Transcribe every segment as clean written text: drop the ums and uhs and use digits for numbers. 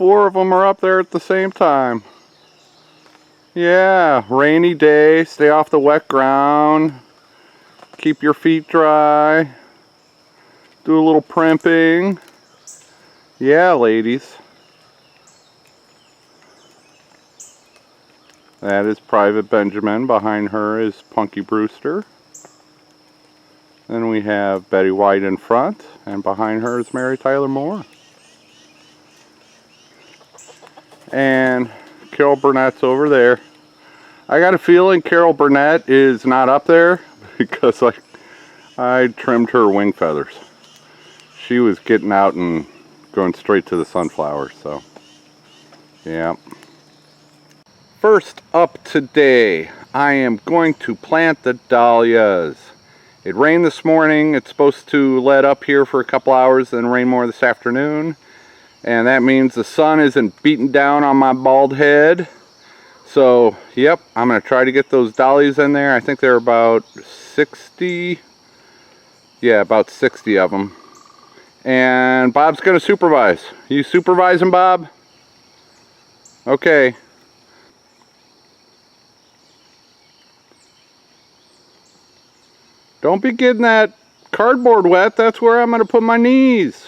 4 of them are up there at the same time. Yeah, rainy day, stay off the wet ground, keep your feet dry, do a little primping. Yeah, ladies. That is Private Benjamin. Behind her is Punky Brewster. Then we have Betty White in front, and behind her is Mary Tyler Moore. And Carol Burnett's over there. I got a feeling Carol Burnett is not up there because I trimmed her wing feathers. She was getting out and going straight to the sunflowers, so yeah. First up today, I am going to plant the dahlias. It rained this morning. It's supposed to let up here for a couple hours, then rain more this afternoon. And that means the sun isn't beating down on my bald head. So, yep, I'm going to try to get those dahlias in there. I think there are about 60. Yeah, about 60 of them. And Bob's going to supervise. You supervising, Bob? Okay. Don't be getting that cardboard wet. That's where I'm going to put my knees.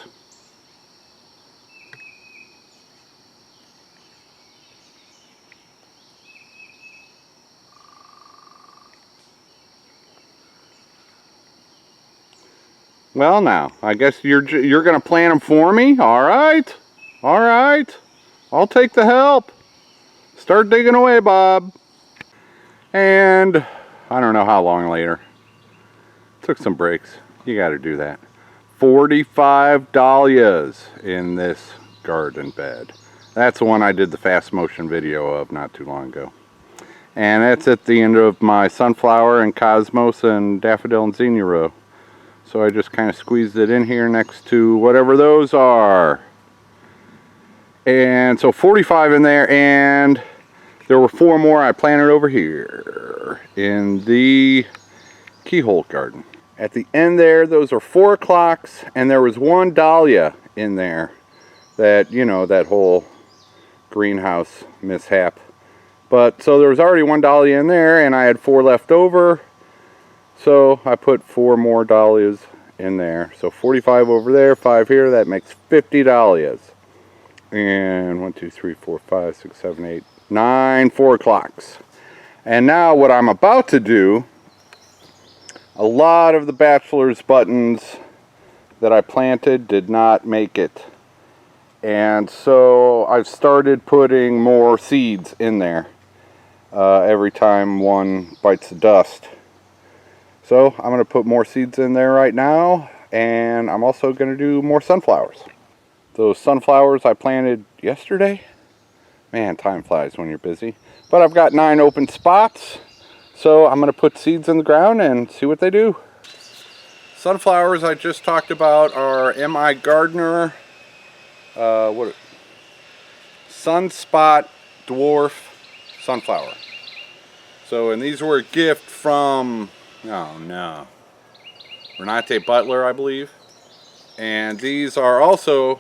Well, now, I guess you're going to plant them for me? All right. All right. I'll take the help. Start digging away, Bob. And I don't know how long later. Took some breaks. You got to do that. 45 dahlias in this garden bed. That's the one I did the fast motion video of not too long ago. And that's at the end of my sunflower and cosmos and daffodil and zinnia row. So I just kind of squeezed it in here next to whatever those are. And so 45 in there, and there were 4 more I planted over here in the keyhole garden. At the end there, those are 4 o'clocks, and there was 1 dahlia in there that, you know, that whole greenhouse mishap. But so there was already 1 dahlia in there, and I had 4 left over. So I put 4 more dahlias in there. So 45 over there, 5 here. That makes 50 dahlias. And 1, 2, 3, 4, 5, 6, 7, 8, 9 4 o'clocks. And now what I'm about to do, a lot of the bachelor's buttons that I planted did not make it. And so I've started putting more seeds in there every time one bites the dust. So I'm going to put more seeds in there right now, and I'm also going to do more sunflowers. Those sunflowers I planted yesterday. Man, time flies when you're busy. But I've got 9 open spots, so I'm going to put seeds in the ground and see what they do. Sunflowers I just talked about are M.I. Gardner Sunspot Dwarf Sunflower. So, and these were a gift from, oh no, Renate Butler, I believe. And these are also,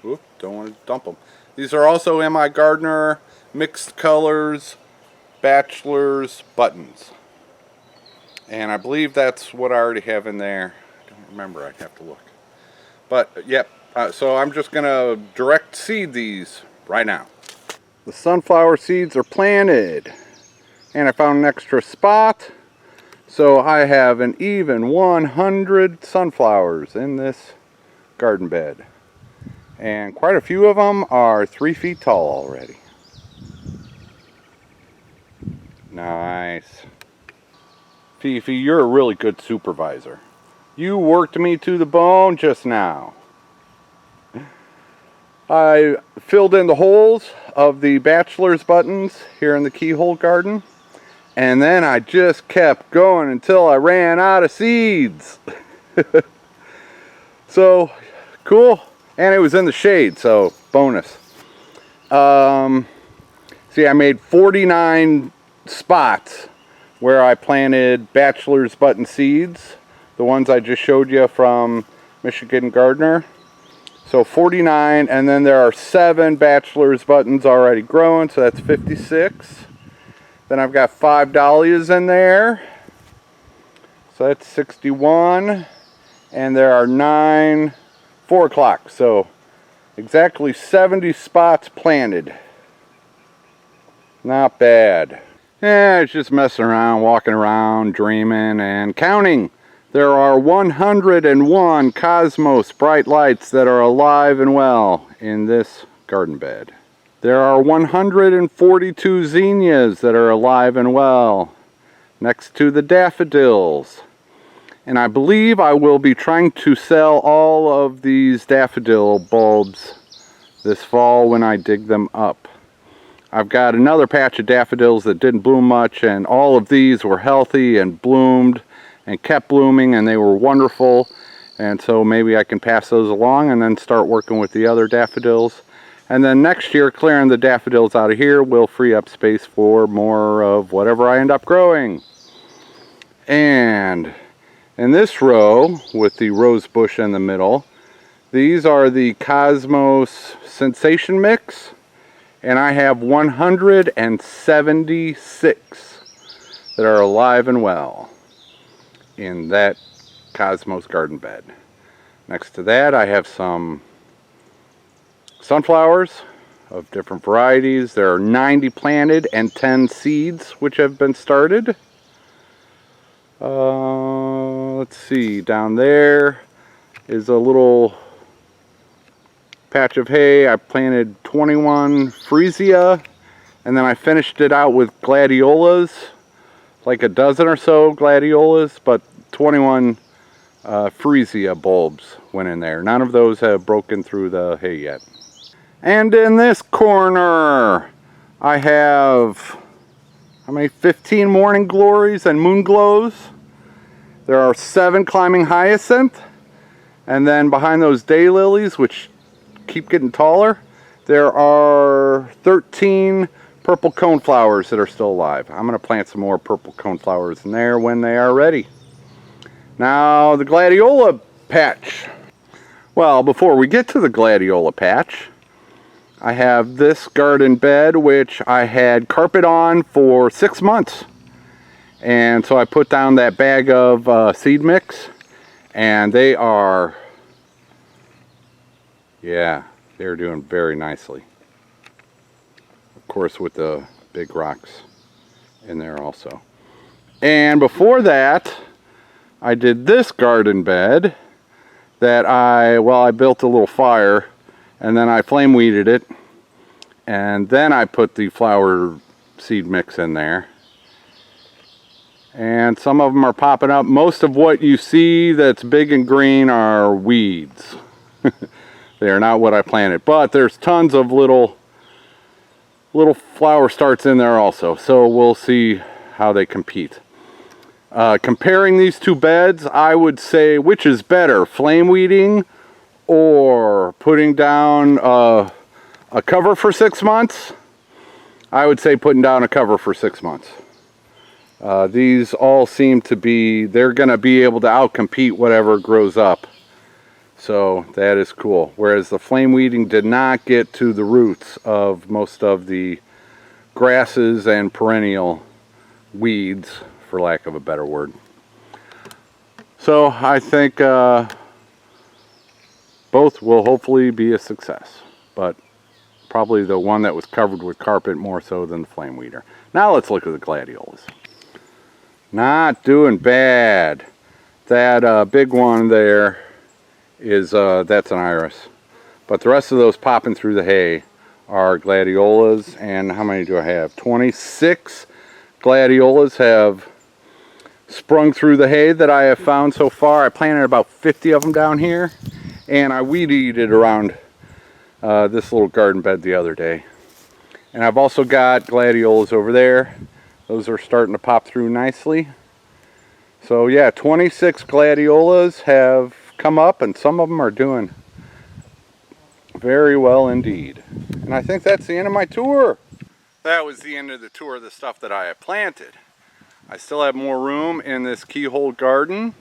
whoop, don't want to dump them. These are also M.I. Gardner mixed colors bachelor's buttons. And I believe that's what I already have in there. I don't remember, I'd have to look. But, yep, so I'm just going to direct seed these right now. The sunflower seeds are planted. And I found an extra spot. So I have an even 100 sunflowers in this garden bed. And quite a few of them are 3 feet tall already. Nice. Fifi, you're a really good supervisor. You worked me to the bone just now. I filled in the holes of the bachelor's buttons here in the keyhole garden. And then I just kept going until I ran out of seeds. So, cool. And it was in the shade, so bonus. See, I made 49 spots where I planted bachelor's button seeds. The ones I just showed you from Michigan Gardener. So 49, and then there are 7 bachelor's buttons already growing, so that's 56. Then I've got 5 dahlias in there, so that's 61. And there are 9 4 o'clock, so exactly 70 spots planted. Not bad. Yeah, it's just messing around, walking around, dreaming, and counting. There are 101 cosmos bright lights that are alive and well in this garden bed. There are 142 zinnias that are alive and well next to the daffodils. And I believe I will be trying to sell all of these daffodil bulbs this fall when I dig them up. I've got another patch of daffodils that didn't bloom much, and all of these were healthy and bloomed and kept blooming, and they were wonderful. And so maybe I can pass those along and then start working with the other daffodils. And then next year, clearing the daffodils out of here will free up space for more of whatever I end up growing. And in this row, with the rose bush in the middle, these are the Cosmos Sensation Mix, and I have 176 that are alive and well in that Cosmos garden bed. Next to that, I have some sunflowers of different varieties. There are 90 planted and 10 seeds which have been started. Let's see, down there is a little patch of hay. I planted 21 freesia, and then I finished it out with gladiolas, like a dozen or so gladiolas, but 21 freesia bulbs went in there. None of those have broken through the hay yet. And in this corner, I have, how many? 15 morning glories and moon glows. There are 7 climbing hyacinth, and then behind those daylilies, which keep getting taller, there are 13 purple coneflowers that are still alive. I'm going to plant some more purple coneflowers in there when they are ready. Now the gladiola patch. Well, before we get to the gladiola patch, I have this garden bed which I had carpet on for 6 months. And so I put down that bag of seed mix, and they are, yeah, they're doing very nicely. Of course, with the big rocks in there also. And before that, I did this garden bed that I built a little fire, and then I flame weeded it, and then I put the flower seed mix in there. And some of them are popping up. Most of what you see that's big and green are weeds. They are not what I planted, but there's tons of little flower starts in there also, so we'll see how they compete. Comparing these two beds, I would say, which is better, flame weeding or putting down a cover for 6 months? I would say putting down a cover for 6 months. These all seem to be, they're going to be able to outcompete whatever grows up. So that is cool. Whereas the flame weeding did not get to the roots of most of the grasses and perennial weeds, for lack of a better word. So I think both will hopefully be a success. But probably the one that was covered with carpet more so than the flame weeder. Now let's look at the gladiolas. Not doing bad. That big one there is, that's an iris. But the rest of those popping through the hay are gladiolas. And how many do I have? 26 gladiolas have sprung through the hay that I have found so far. I planted about 50 of them down here. And I weed-eated around this little garden bed the other day. And I've also got gladiolas over there. Those are starting to pop through nicely. So yeah, 26 gladiolas have come up, and some of them are doing very well indeed. And I think that's the end of my tour. That was the end of the tour of the stuff that I have planted. I still have more room in this keyhole garden.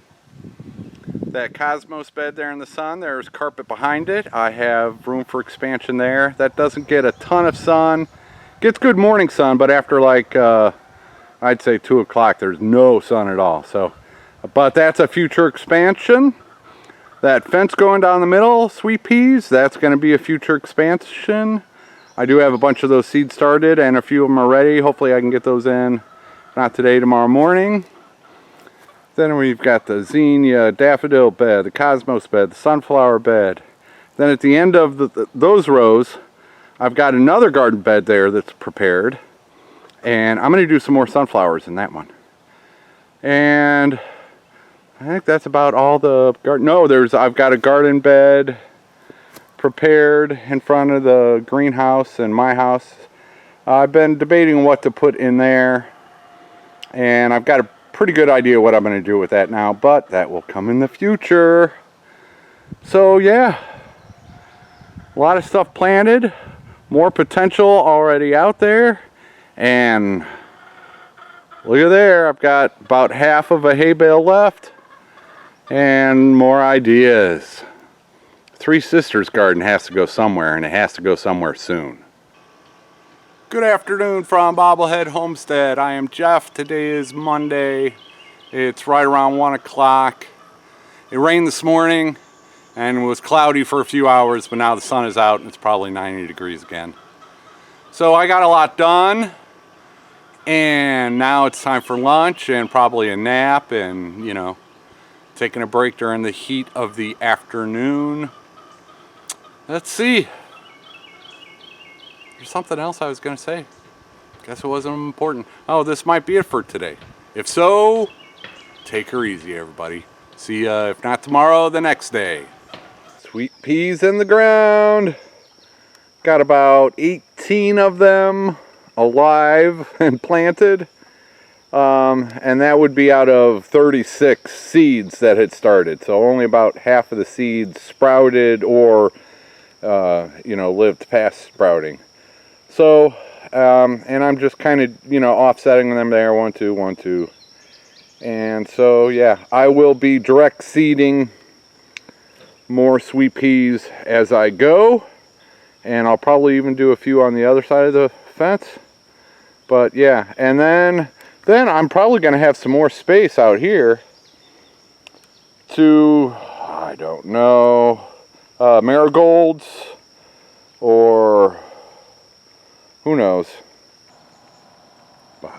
That Cosmos bed there in the sun, there's carpet behind it. I have room for expansion there. That doesn't get a ton of sun. Gets good morning sun, but after like, I'd say 2 o'clock, there's no sun at all. So, but that's a future expansion. That fence going down the middle, sweet peas, that's going to be a future expansion. I do have a bunch of those seeds started and a few of them are ready. Hopefully I can get those in, not today, tomorrow morning. Then we've got the zinnia daffodil bed, the cosmos bed, the sunflower bed. Then at the end of those rows, I've got another garden bed there that's prepared. And I'm going to do some more sunflowers in that one. And I think that's about all the garden. No, I've got a garden bed prepared in front of the greenhouse and my house. I've been debating what to put in there. And I've got a pretty good idea what I'm going to do with that now, but that will come in the future. So yeah, a lot of stuff planted, more potential already out there, and look at there, I've got about half of a hay bale left and more ideas. Three Sisters garden has to go somewhere, and it has to go somewhere soon. Good afternoon from Bobblehead Homestead. I am Jeff. Today is Monday. It's right around 1 o'clock. It rained this morning and it was cloudy for a few hours, but now the sun is out and it's probably 90 degrees again. So I got a lot done, and now it's time for lunch and probably a nap and, you know, taking a break during the heat of the afternoon. Let's see. There's something else I was going to say. Guess it wasn't important. Oh, this might be it for today. If so, take her easy, everybody. See ya, if not tomorrow, the next day. Sweet peas in the ground. Got about 18 of them alive and planted. And that would be out of 36 seeds that had started. So only about half of the seeds sprouted or, you know, lived past sprouting. So, and I'm just kind of, you know, offsetting them there, 1, 2, 1, 2. And so, yeah, I will be direct seeding more sweet peas as I go. And I'll probably even do a few on the other side of the fence. But yeah, and then I'm probably going to have some more space out here to, I don't know, marigolds or who knows. Bye.